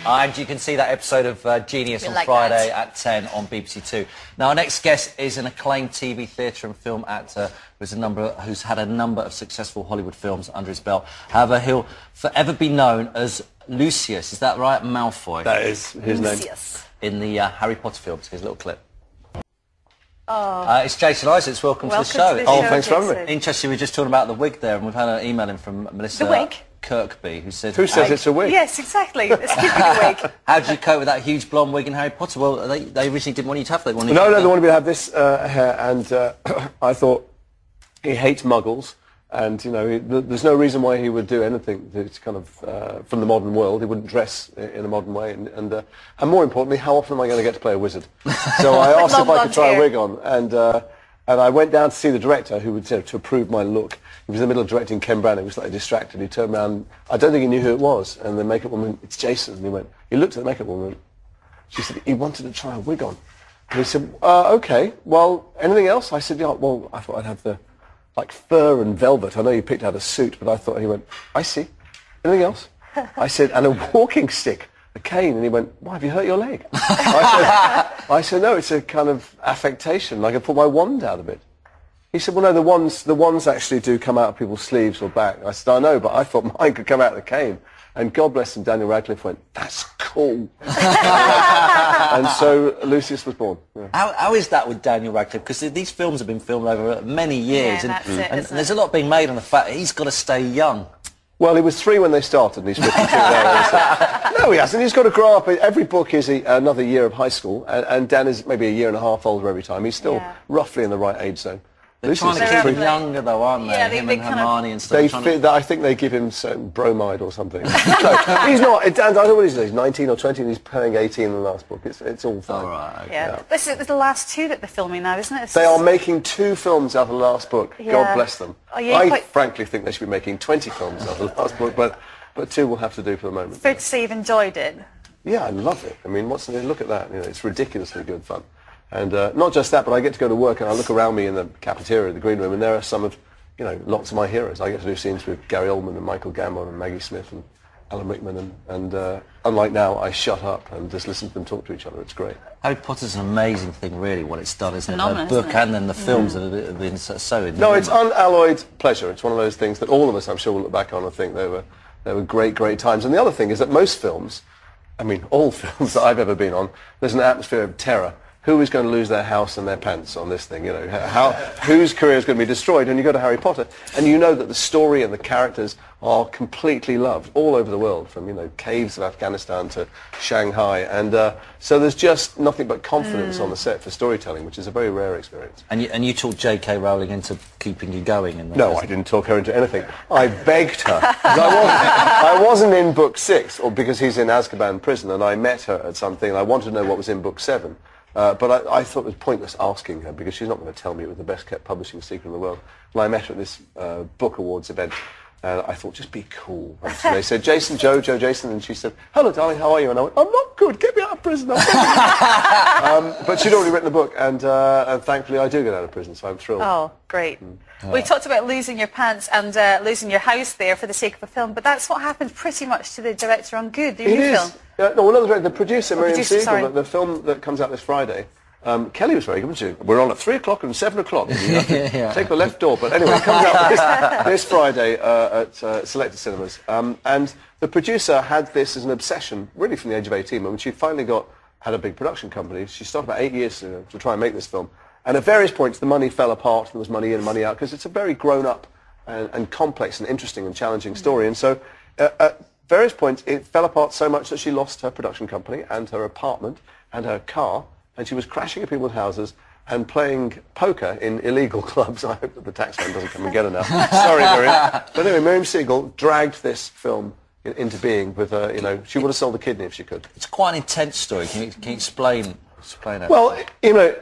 And you can see that episode of Genius on Friday at 10 on BBC Two. Now, our next guest is an acclaimed TV, theatre and film actor who's had a number of successful Hollywood films under his belt. However, he'll forever be known as Lucius, is that right, Malfoy? That is his name. In the Harry Potter films. Here's a little clip. It's Jason Isaacs. Welcome to the show. Thanks for having me. Interesting, we were just talking about the wig there, and we've had an email in from Melissa Kirkby, who said... Who says it's a wig? Yes, exactly. It's keeping a wig. How did you cope with that huge blonde wig in Harry Potter? Well, they originally didn't want you to have that. No, they wanted me to have this hair, and I thought he hates muggles, and, you know, there's no reason why he would do anything that's kind of from the modern world. He wouldn't dress in a modern way, and more importantly, how often am I going to get to play a wizard? So I asked if I could try a wig on, and I went down to see the director, who would to approve my look. He was in the middle of directing Ken Branagh. He was slightly distracted. He turned around. I don't think he knew who it was. And the makeup woman, it's Jason. And he looked at the makeup woman. She said, he wanted to try a wig on. And he said, okay, well, anything else? I said, yeah, well, I thought I'd have the, like, fur and velvet. I know you picked out a suit, but I thought, he went, I see. Anything else? I said, and a walking stick, a cane. And he went, why, have you hurt your leg? I said, no, it's a kind of affectation, like I put my wand out of it. He said, well, no, the wands actually do come out of people's sleeves or back. I said, I know, but I thought mine could come out of the cane. And God bless him, Daniel Radcliffe went, that's cool. And so Lucius was born. Yeah. How is that with Daniel Radcliffe? Because these films have been filmed over many years, and there's a lot being made on the fact that he's got to stay young. Well, he was 3 when they started, and he's 52 now. No, he hasn't. He's got to grow up. Every book is another year of high school, and Dan is maybe a year and a half older every time. He's still roughly in the right age zone. They're trying to keep him younger, though, aren't they? Yeah, him and Hermione and stuff. I think they give him some bromide or something. No, he's not. Dan, I don't know what he's 19 or 20, and he's playing 18 in the last book. It's all fine. All right, okay. Yeah. This is the last 2 that they're filming now, isn't it? They are making 2 films out of the last book. Yeah. God bless them. I frankly think they should be making 20 films out of the last book, but 2 will have to do for the moment. Fair to say you've enjoyed it. Yeah, I love it. I mean, look at that. You know, it's ridiculously good fun. And not just that, but I get to go to work and I look around me in the cafeteria, the green room, and there are some of, you know, lots of my heroes. I get to do scenes with Gary Oldman and Michael Gambon and Maggie Smith and Alan Rickman, and unlike now, I shut up and just listen to them talk to each other. It's great. Harry Potter's an amazing thing, really, what it's done, isn't it? Phenomenal, the book and then the films have been so No, it's unalloyed pleasure. It's one of those things that all of us, I'm sure, will look back on and think they were great, great times. And the other thing is that most films, I mean, all films that I've ever been on, there's an atmosphere of terror. Who is going to lose their house and their pants on this thing? You know, whose career is going to be destroyed? And you go to Harry Potter, and you know that the story and the characters are completely loved all over the world, from, you know, caves of Afghanistan to Shanghai, and so there's just nothing but confidence on the set for storytelling, which is a very rare experience. And you talked J.K. Rowling into keeping you going in that? No, I didn't talk her into anything. I begged her. I wasn't in book 6, or because he's in Azkaban prison, and I met her at something, and I wanted to know what was in book 7. But I thought it was pointless asking her, because she's not going to tell me it was the best kept publishing secret in the world. And I met her at this book awards event, and I thought, just be cool. And so they said, Jason, Joe, Jason, and she said, hello, darling, how are you? And I went, I'm not good, get me out of prison. But she'd already written the book, and thankfully I do get out of prison, so I'm thrilled. Oh, great. We talked about losing your pants and losing your house there for the sake of a film, but that's what happened pretty much to the director on Good, the new film. No, well, the producer, Miriam Siegel, the film that comes out this Friday, Kelly was very good, wasn't she? We're on at 3 o'clock and 7 o'clock. Take the left door. But anyway, it comes out this Friday at Selected Cinemas. And the producer had this as an obsession, really from the age of 18. When she finally had a big production company, she started about 8 years to try and make this film. And at various points, the money fell apart. There was money in and money out, because it's a very grown-up and complex and interesting and challenging story. And so at various points, it fell apart so much that she lost her production company and her apartment and her car, and she was crashing at people's houses and playing poker in illegal clubs. I hope that the taxman doesn't come and get her now. Sorry, Miriam. But anyway, Miriam Siegel dragged this film into being with her, you know, she would have sold a kidney if she could. It's quite an intense story. Can you explain it? Well, you know,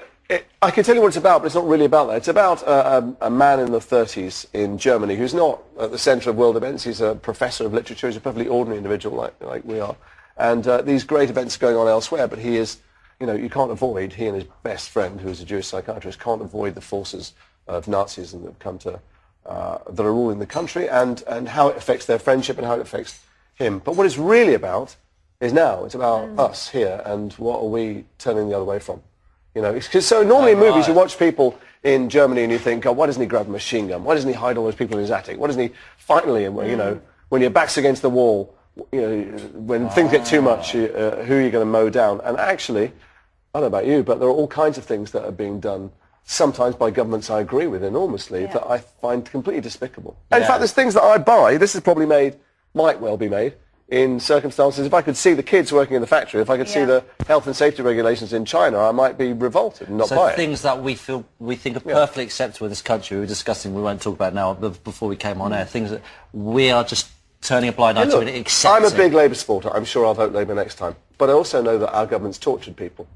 I can tell you what it's about, but it's not really about that. It's about a man in the 30s in Germany who's not at the centre of world events. He's a professor of literature. He's a perfectly ordinary individual like we are. And these great events are going on elsewhere, but he is, you know, you can't avoid, he and his best friend, who is a Jewish psychiatrist, can't avoid the forces of Nazism that have come to, that are ruling the country, and how it affects their friendship and how it affects him. But what it's really about is now. It's about us here, and what are we turning the other way from? You know, because so normally in movies you watch people in Germany and you think, oh, why doesn't he grab a machine gun? Why doesn't he hide all those people in his attic? Why doesn't he finally, you know, when your back's against the wall, you know, when things get too much, who are you going to mow down? And actually, I don't know about you, but there are all kinds of things that are being done, sometimes by governments I agree with enormously, that I find completely despicable. And in fact, there's things that I buy, this is probably made, might well be made, in circumstances, if I could see the kids working in the factory, if I could see the health and safety regulations in China, I might be revolted and not buy it. So things that we think are perfectly acceptable in this country, we were discussing, we won't talk about now, before we came on air, things that we are just turning a blind eye to and accepting. I'm a big Labour supporter. I'm sure I'll vote Labour next time. But I also know that our government's tortured people.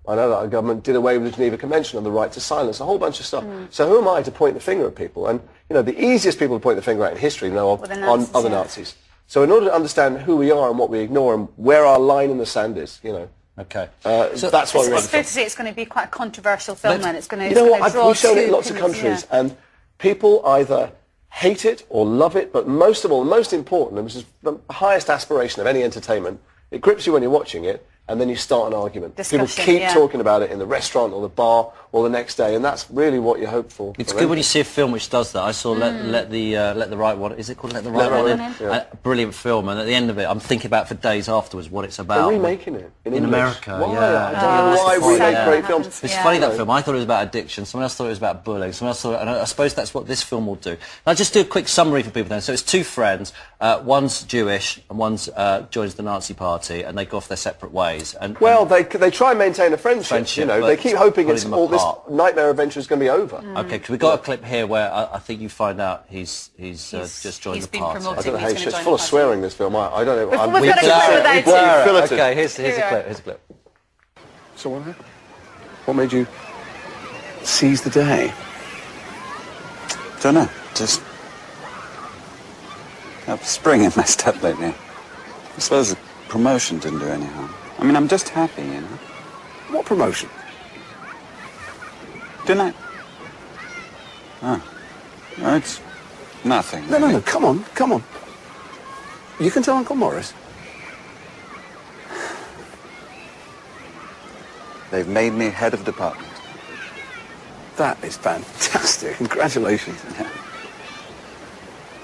I know that our government did away with the Geneva Convention and the right to silence, a whole bunch of stuff. So who am I to point the finger at people? And, you know, the easiest people to point the finger at in history are the Nazis. So in order to understand who we are and what we ignore and where our line in the sand is, you know. Okay. So that's what it's fair to say it's going to be quite a controversial film, then. It's going to, you know what, we've shown it in lots of countries, and people either hate it or love it, but most of all, the most important, and this is the highest aspiration of any entertainment, it grips you when you're watching it, and then you start an argument. People keep talking about it in the restaurant or the bar or the next day, and that's really what you hope for. It's good when you see a film which does that. I saw Let the Right One. Is it called Let the Right One In? A brilliant film, and at the end of it, I'm thinking about for days afterwards what it's about. They're remaking it in America. Why? Yeah. I don't know why we make great films. It's funny, that film. I thought it was about addiction. Someone else thought it was about bullying. Someone else thought, and I suppose that's what this film will do. I'll just do a quick summary for people then. So it's two friends. One's Jewish and one's joins the Nazi Party, and they go off their separate ways. And they try and maintain a friendship, you know. They keep hoping all this nightmare adventure is going to be over. Okay, because we've got a clip here where I think you find out he's just joined the party. I don't know how it's full of swearing, this film. I don't know. We've got a clip of Okay, here's a clip. Here's a clip. So what happened? What made you seize the day? Don't know. Just spring it messed up lately. I suppose the promotion didn't do any harm. I mean, I'm just happy, you know. What promotion? Didn't I? Oh. No, it's nothing. No, come on. You can tell Uncle Morris. They've made me head of department. That is fantastic. Congratulations. Yeah.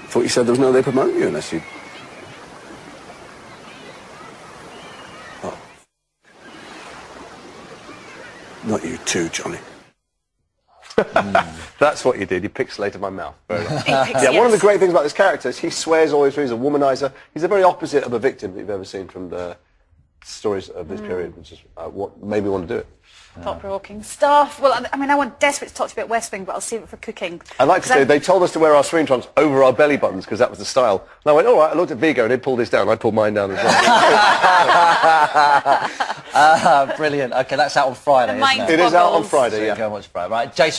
Thought you said there was no way they promote you unless you... Oh. Not you too, Johnny. That's what you did. You pixelated my mouth. One of the great things about this character is he swears always through. He's a womanizer. He's the very opposite of a victim that you've ever seen from the stories of this period, which is what made me want to do it. Thought-provoking stuff. Well, I mean, I want desperate to talk to you about West Wing, but I'll save it for cooking. I'd like to say they told us to wear our swing trunks over our belly buttons because that was the style. And I went, all right, I looked at Vigo and he'd pulled this down. I pulled mine down as well. Brilliant. Okay, that's out on Friday, isn't it? It is out on Friday, So yeah. go and watch Friday. Right, Jason.